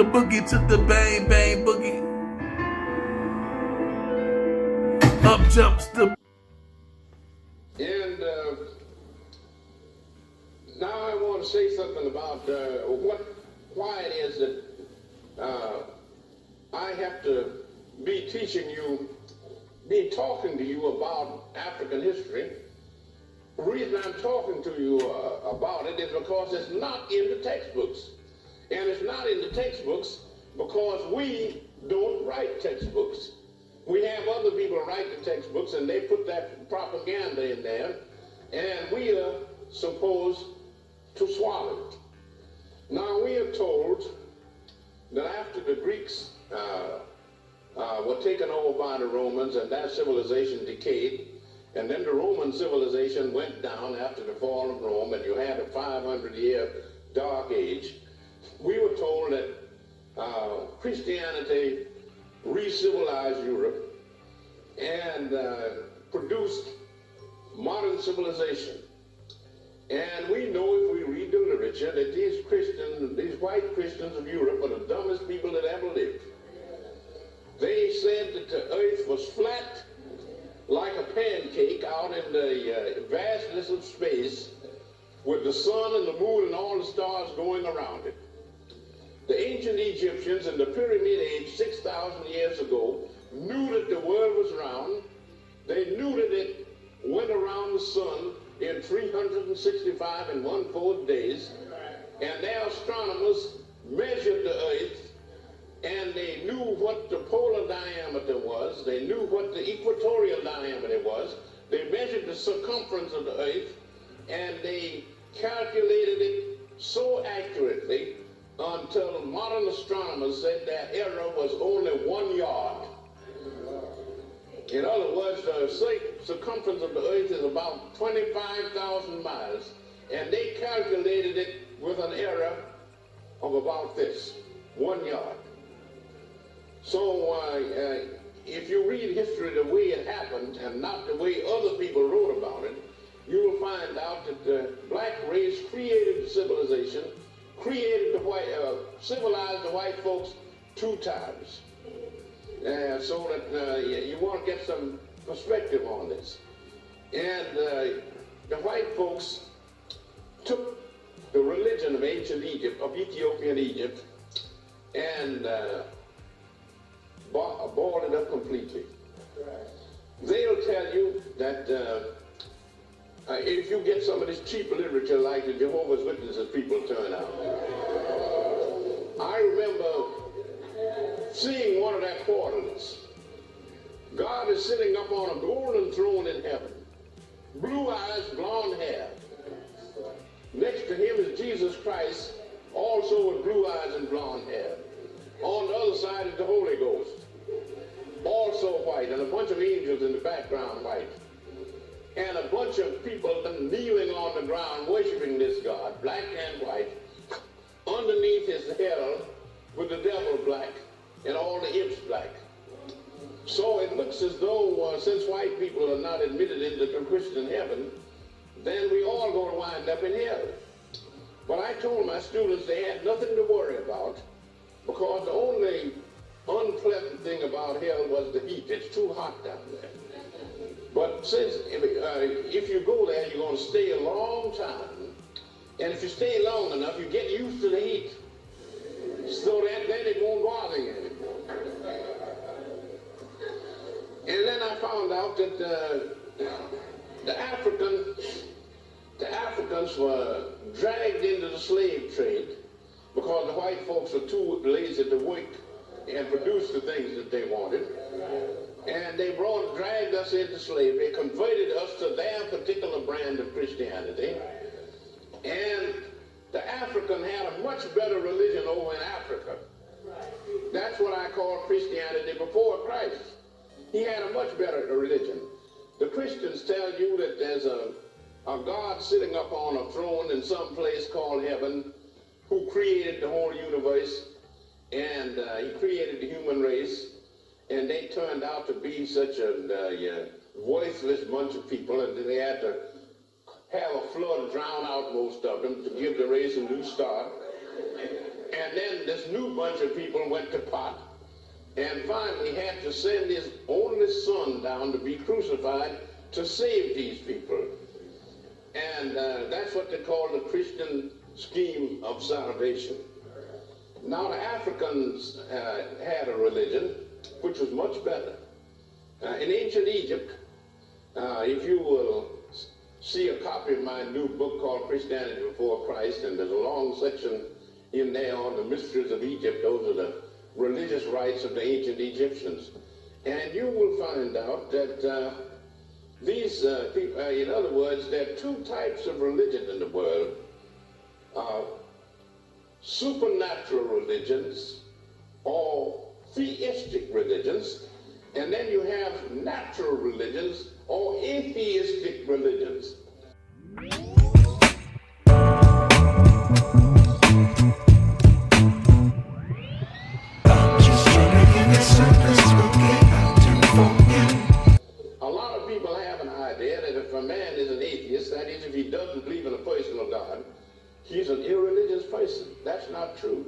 the boogie to the bang bang boogie. Up jumps the. And now I want to say something about why it is that I have to be talking to you about African history. The reason I'm talking to you about it is because it's not in the textbooks. And it's not in the textbooks because we don't write textbooks. We have other people write the textbooks and they put that propaganda in there, and we are supposed to swallow it. Now we are told that after the Greeks were taken over by the Romans and that civilization decayed, and then the Roman civilization went down after the fall of Rome, and you had a 500-year dark age. We were told that Christianity re-civilized Europe and produced modern civilization. And we know if we read the literature that these white Christians of Europe are the dumbest people that ever lived. They said that the earth was flat like a pancake out in the vastness of space with the sun and the moon and all the stars going around it. The ancient Egyptians in the Pyramid Age 6,000 years ago knew that the world was round. They knew that it went around the sun in 365 and 1/4 days. And their astronomers measured the earth, and they knew what the polar diameter was. They knew what the equatorial diameter was. They measured the circumference of the earth, and they calculated it so accurately until modern astronomers said that error was only 1 yard. In other words, the circumference of the earth is about 25,000 miles, and they calculated it with an error of about this, 1 yard. So if you read history the way it happened and not the way other people wrote about it, you will find out that the black race created the civilization, civilized the white folks 2 times. So that you want to get some perspective on this. And the white folks took the religion of ancient Egypt, of Ethiopian Egypt, and balled it up completely. They'll tell you that if you get some of this cheap literature like the Jehovah's Witnesses people turn out. I remember seeing one of their quarterlies. God is sitting up on a golden throne in heaven. Blue eyes, blonde hair. Next to him is Jesus Christ, also with blue eyes and blonde hair. On the other side is the Holy Ghost, also white, and a bunch of angels in the background white. And a bunch of people kneeling on the ground worshiping this God, black and white. Underneath is hell with the devil black and all the imps black. So it looks as though since white people are not admitted into the Christian heaven, then we all going to wind up in hell. But I told my students they had nothing to worry about, because the only unpleasant thing about hell was the heat. It's too hot down there. But since if you go there, you're going to stay a long time. And if you stay long enough, you get used to the heat. So that then it won't bother you anymore. And then I found out that the Africans were dragged into the slave trade because the white folks were too lazy to work and produce the things that they wanted. And they dragged us into slavery, converted us to their particular brand of Christianity. And the African had a much better religion over in Africa. That's what I call Christianity before Christ. He had a much better religion. The Christians tell you that there's a God sitting up on a throne in some place called heaven who created the whole universe, and he created the human race, and they turned out to be such a voiceless bunch of people, and they had to have a flood drown out most of them to give the race a new start. And then this new bunch of people went to pot and finally had to send his only son down to be crucified to save these people. And that's what they call the Christian scheme of salvation. Now the Africans had a religion which was much better. In ancient Egypt, if you will see a copy of my new book called Christianity Before Christ, and there's a long section in there on the mysteries of Egypt. Those are the religious rites of the ancient Egyptians. And you will find out that these people, in other words, there are two types of religion in the world. Supernatural religions or theistic religions, and then you have natural religions or atheistic religions. A lot of people have an idea that if a man is an atheist, that is, if he doesn't believe in a personal God, he's an irreligious person. That's not true.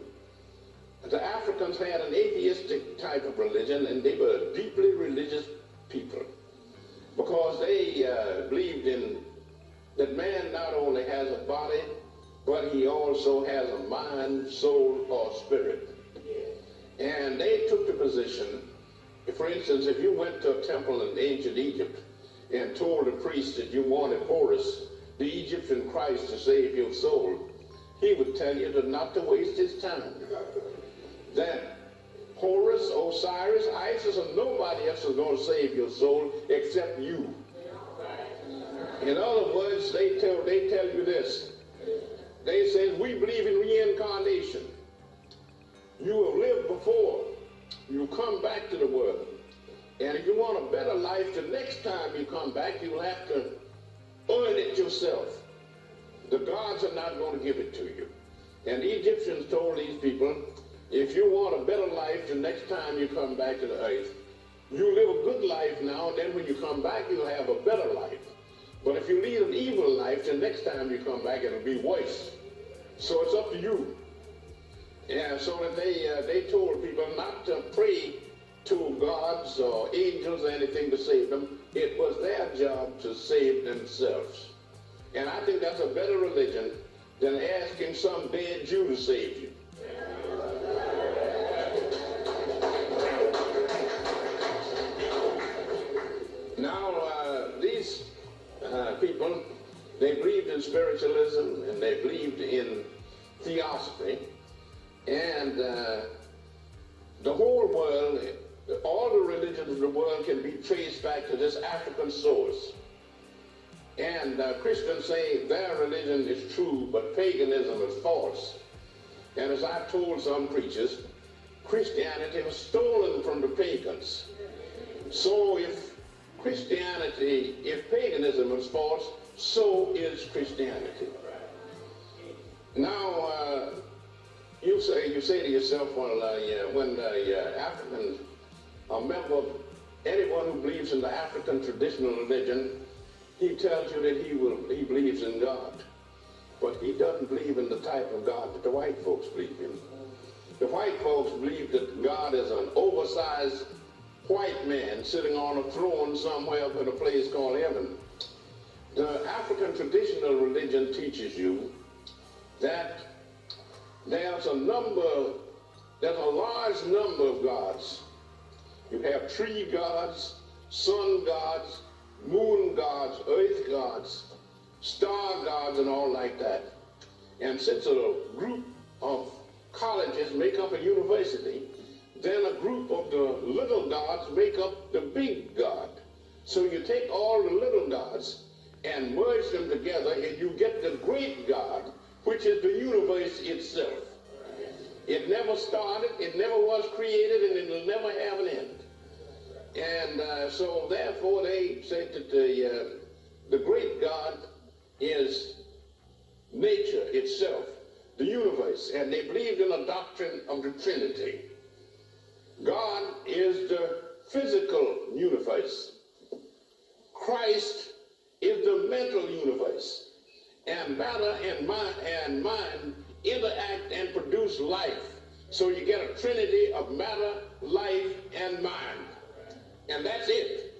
The Africans had an atheistic type of religion, and they were deeply religious people because they believed in that man not only has a body, but he also has a mind, soul, or spirit. And they took the position, for instance, if you went to a temple in ancient Egypt and told the priest that you wanted Horus, the Egyptian Christ, to save your soul, he would tell you to not to waste his time. That Horus, Osiris, Isis, and nobody else is going to save your soul except you. In other words, they tell you this. They say, we believe in reincarnation. You have lived before. You come back to the world. And if you want a better life, the next time you come back, you'll have to earn it yourself. The gods are not going to give it to you. And the Egyptians told these people, if you want a better life the next time you come back to the earth, you live a good life now, and then when you come back, you'll have a better life. But if you lead an evil life, the next time you come back, it'll be worse. So it's up to you. Yeah, so that they told people not to pray to gods or angels or anything to save them. It was their job to save themselves. And I think that's a better religion than asking some dead Jew to save you. Now, these people, they believed in spiritualism and they believed in theosophy. And the whole world, all the religions of the world can be traced back to this African source. And Christians say their religion is true, but paganism is false. And as I've told some preachers, Christianity was stolen from the pagans. So if paganism is false, so is Christianity. Now, you say to yourself, well, when the Africans, a member of anyone who believes in the African traditional religion, he tells you that he believes in God. But he doesn't believe in the type of God that the white folks believe in. The white folks believe that God is an oversized white man sitting on a throne somewhere up in a place called heaven. The African traditional religion teaches you that there's a large number of gods. You have tree gods, sun gods, moon gods, earth gods, star gods, and all like that. And since a group of colleges make up a university, then a group of the little gods make up the big God. So you take all the little gods and merge them together, and you get the great God, which is the universe itself. It never started, it never was created, and it will never have an end. And so therefore they said that the great God is nature itself, the universe, and they believed in a doctrine of the Trinity. God is the physical universe. Christ is the mental universe. And matter and mind interact and produce life. So you get a trinity of matter, life, and mind. And that's it.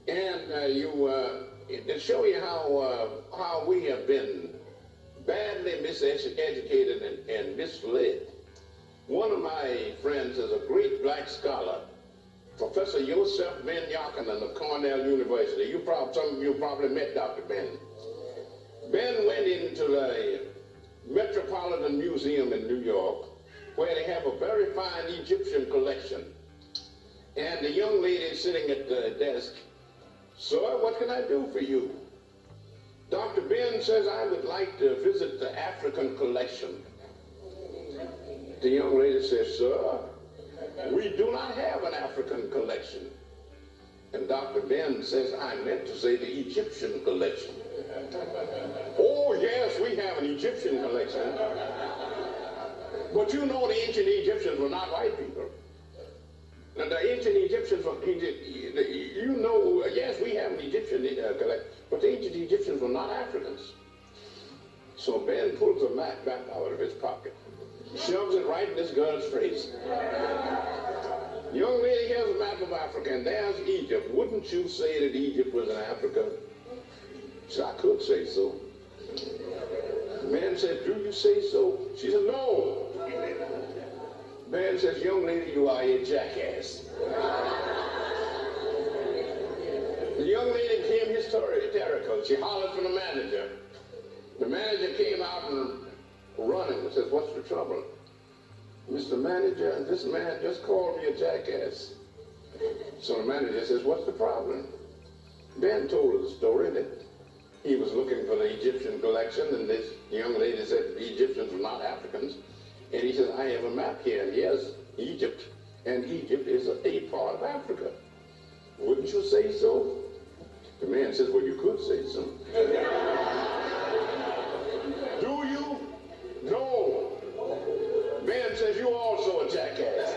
And to show you how we have been badly miseducated and misled, one of my friends is a great black scholar, Professor Yosef Ben Yochanan of Cornell University. Some of you probably met Dr. Ben. Ben went into the Metropolitan Museum in New York, where they have a very fine Egyptian collection. And the young lady sitting at the desk, "Sir, what can I do for you?" Dr. Ben says, "I would like to visit the African collection." The young lady says, "Sir, we do not have an African collection." And Dr. Ben says, "I meant to say the Egyptian collection." "Oh, yes, we have an Egyptian collection. But you know the ancient Egyptians were not white people. Now, the ancient Egyptians were, yes, we have an Egyptian collection, but the ancient Egyptians were not Africans." So Ben pulls a map back out of his pocket, shoves it right in this girl's face. "Young lady, here's a map of Africa, and there's Egypt. Wouldn't you say that Egypt was in Africa?" She said, "I could say so." The man said, "Do you say so?" She said, "No." The man says, "Young lady, you are a jackass." The young lady became hysterical. She hollered for the manager. The manager came out and running and says, "What's the trouble?" "Mr. Manager, this man just called me a jackass." So the manager says, "What's the problem?" Ben told her the story that he was looking for the Egyptian collection, and this young lady said the Egyptians were not Africans. And he says, "I have a map here, and here's Egypt, and Egypt is a part of Africa. Wouldn't you say so?" The man says, "Well, you could say so." "Do you?" "No." Ben says, "You also a jackass."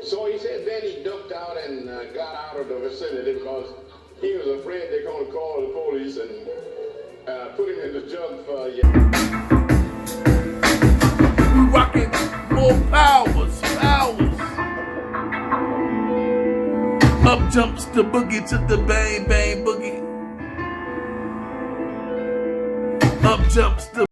So he said then he ducked out and got out of the vicinity because he was afraid they're going to call the police and put him in the jug for We rocking more powers. Up jumps the boogie to the bang bang boogie. Up jumps the